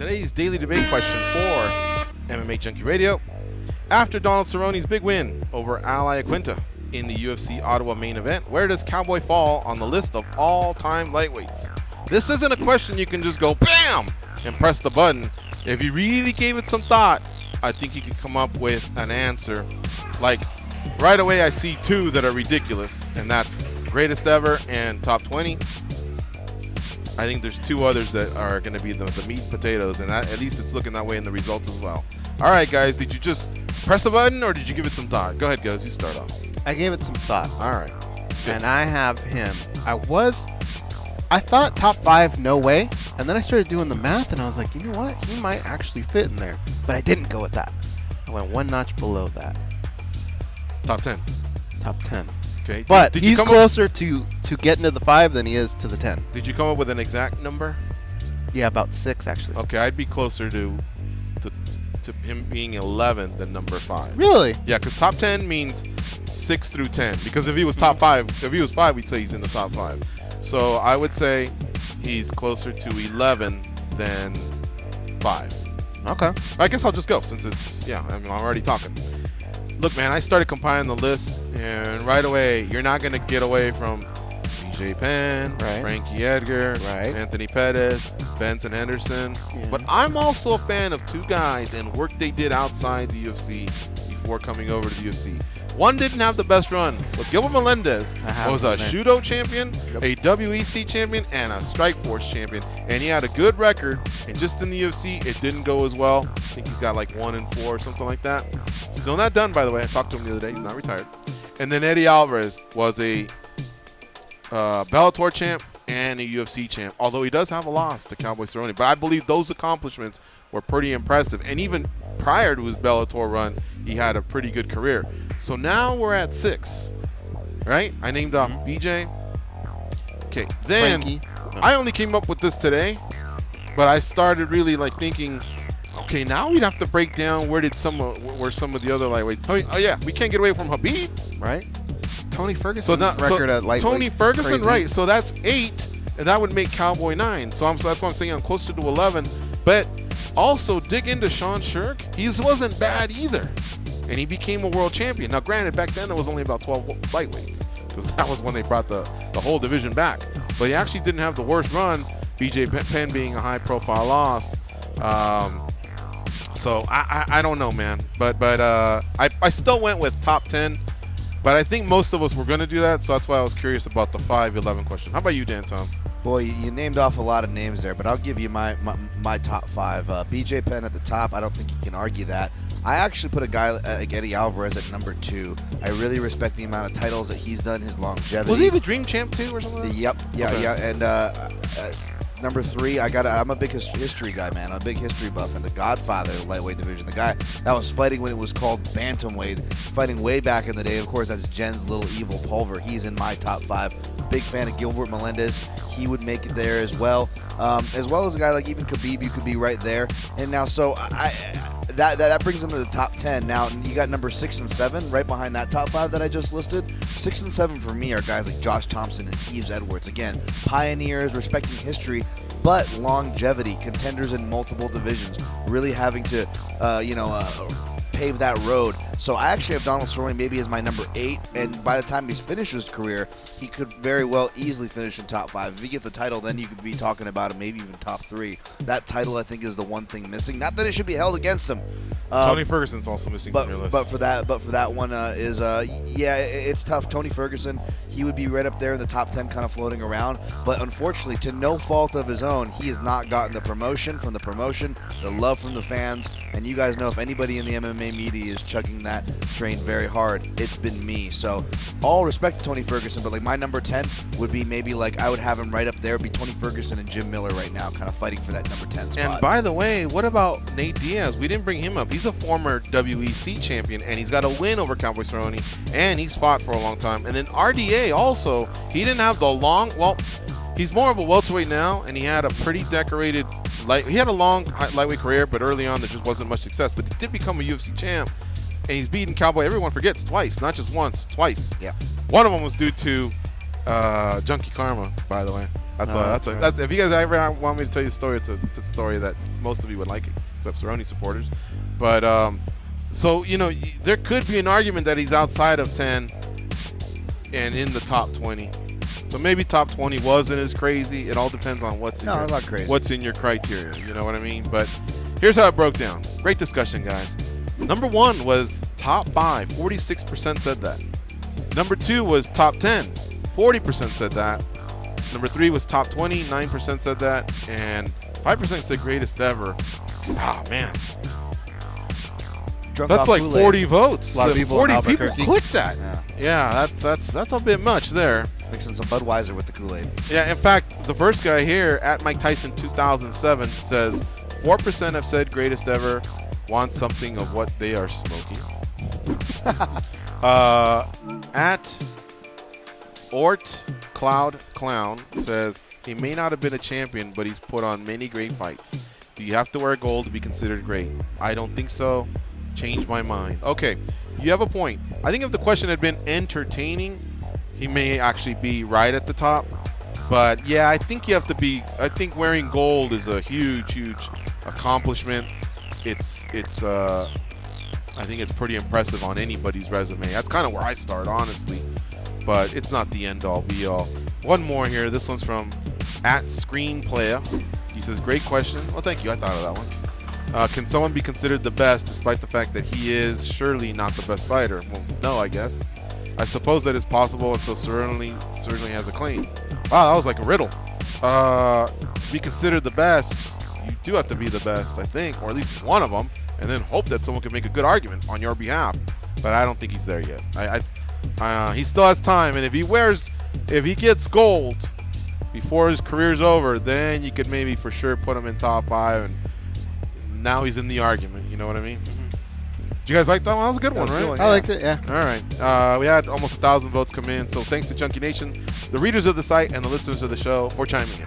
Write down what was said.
Today's daily debate question for MMA Junkie Radio. After Donald Cerrone's big win over Ally Aquinta in the UFC Ottawa main event, where does Cowboy fall on the list of all-time lightweights? This isn't a question you can just go BAM and press the button. If you really gave it some thought, I think you could come up with an answer. Like, right away I see two that are ridiculous, and that's greatest ever and top 20. I think there's two others that are going to be the meat and potatoes, and that, at least it's looking that way in the results as well. All right, guys, did you just press the button or did you give it some thought? Go ahead, guys, you start off. I gave it some thought. All right. Good. And I have him. I thought top 5, no way. And then I started doing the math, and I was like, you know what? He might actually fit in there. But I didn't go with that. I went one notch below that. Top 10. Top 10. Okay. But he's closer to getting to the 5 than he is to the 10. Did you come up with an exact number? Yeah, about 6, actually. Okay, I'd be closer to him being 11 than number 5. Really? Yeah, because top 10 means 6 through 10. Because if he was top 5, if he was 5, we'd say he's in the top 5. So I would say he's closer to 11 than 5. Okay. I guess I'll just go since it's, I'm already talking. Look, man, I started compiling the list, and right away, you're not going to get away from BJ Penn, right. Frankie Edgar, right. Anthony Pettis, Benson Henderson. Yeah. But I'm also a fan of two guys and work they did outside the UFC before coming over to the UFC. One didn't have the best run, but Gilbert Melendez was a Shudo champion, a WEC champion, and a Strikeforce champion. And he had a good record, and just in the UFC, it didn't go as well. I think he's got like 1-4 or something like that. Still not done, by the way. I talked to him the other day. He's not retired. And then Eddie Alvarez was a Bellator champ and a UFC champ, although he does have a loss to Cowboy Cerrone. But I believe those accomplishments were pretty impressive. And even prior to his Bellator run, he had a pretty good career. So now we're at 6, right? I named off BJ. Okay, then Frankie. I only came up with this today, but I started really like thinking, okay, now we'd have to break down where some of the other lightweights. Oh yeah, we can't get away from Habib, right? Tony Ferguson's record at lightweight. Tony Ferguson, right? So that's 8, and that would make Cowboy 9. So that's why I'm saying I'm closer to 11. But also dig into Sean Shirk. He wasn't bad either, and he became a world champion. Now, granted, back then there was only about 12 lightweights because that was when they brought the whole division back. But he actually didn't have the worst run. BJ Penn being a high-profile loss. So I don't know, man. But I still went with top 10. But I think most of us were going to do that, so that's why I was curious about the 5-11 question. How about you, Dan Tom? Boy, you named off a lot of names there, but I'll give you my top 5. BJ Penn at the top. I don't think you can argue that. I actually put a guy like Eddie Alvarez at number 2. I really respect the amount of titles that he's done, his longevity. Was he the Dream Champ too or something? Yep. Yeah, okay. Yeah. And number 3, I'm a big history guy, man. I'm a big history buff, and the godfather of the lightweight division, the guy that was fighting when it was called bantamweight, fighting way back in the day. Of course, that's Jen's little evil Pulver. He's in my top 5. Big fan of Gilbert Melendez. He would make it there as well as a guy like even Khabib. You could be right there. And now, so that brings him to the top 10. Now you got number 6 and 7 right behind that top 5 that I just listed. 6 and 7 for me are guys like Josh Thompson and Yves Edwards. Again, pioneers, respecting history, but longevity, contenders in multiple divisions, really having to pave that road. So I actually have Donald Cerrone maybe as my number 8, and by the time he's finished his career, he could very well easily finish in top 5. If he gets a title, then you could be talking about him, maybe even top 3. That title, I think, is the one thing missing. Not that it should be held against him. Tony Ferguson's also missing from your list. But for that one it's tough. Tony Ferguson, he would be right up there in the top 10, kind of floating around. But unfortunately, to no fault of his own, he has not gotten the promotion, the love from the fans. And you guys know, if anybody in the MMA media is chugging that train very hard, it's been me. So all respect to Tony Ferguson, but like my number 10 would be maybe like I would have him right up there. It'd be Tony Ferguson and Jim Miller right now, kind of fighting for that number 10 spot. And by the way, what about Nate Diaz? We didn't bring him up. He's a former WEC champion, and he's got a win over Cowboy Cerrone, and he's fought for a long time. And then RDA also, he didn't have he's more of a welterweight now, and he had a pretty decorated he had a long lightweight career, but early on there just wasn't much success. But he did become a UFC champ, and he's beaten Cowboy, everyone forgets, twice, not just once, twice. Yeah. One of them was due to Junkie Karma, by the way. That's if you guys ever want me to tell you a story, it's a story that most of you would like, except Cerrone supporters. But so there could be an argument that he's outside of 10 and in the top 20. So maybe top 20 wasn't as crazy. It all depends on what's in your criteria. You know what I mean? But here's how it broke down. Great discussion, guys. Number 1 was top 5. 46% said that. Number 2 was top 10. 40% said that. Number 3 was top 20. 9% said that. And 5% said greatest ever. Oh, man. That's like 40 votes. A lot of people 40 people clicked that. Yeah, that's a bit much there. Mixing some Budweiser with the Kool-Aid. Yeah, in fact, the first guy here, at Mike Tyson 2007, says 4% have said greatest ever, want something of what they are smoking. At Ort Cloud Clown says, he may not have been a champion, but he's put on many great fights. Do you have to wear gold to be considered great? I don't think so. Change my mind. Okay, you have a point. I think if the question had been entertaining, he may actually be right at the top. But yeah, I think you have to be. I think wearing gold is a huge accomplishment. I think it's pretty impressive on anybody's resume. That's kind of where I start, honestly. But it's not the end all be all. One more here. This one's from @ScreenPlayer. He says, great question. Well, thank you. I thought of that one. Can someone be considered the best despite the fact that he is surely not the best fighter? Well, no, I guess. I suppose that is possible, and so certainly has a claim. Wow, that was like a riddle. Be considered the best, you do have to be the best, I think, or at least one of them, and then hope that someone can make a good argument on your behalf. But I don't think he's there yet. He still has time, and if he gets gold before his career's over, then you could maybe for sure put him in top 5, and now he's in the argument. You know what I mean? Did you guys like that one? That was a good one, right? I liked it, yeah. All right. We had almost 1,000 votes come in, so thanks to Junkie Nation, the readers of the site, and the listeners of the show for chiming in.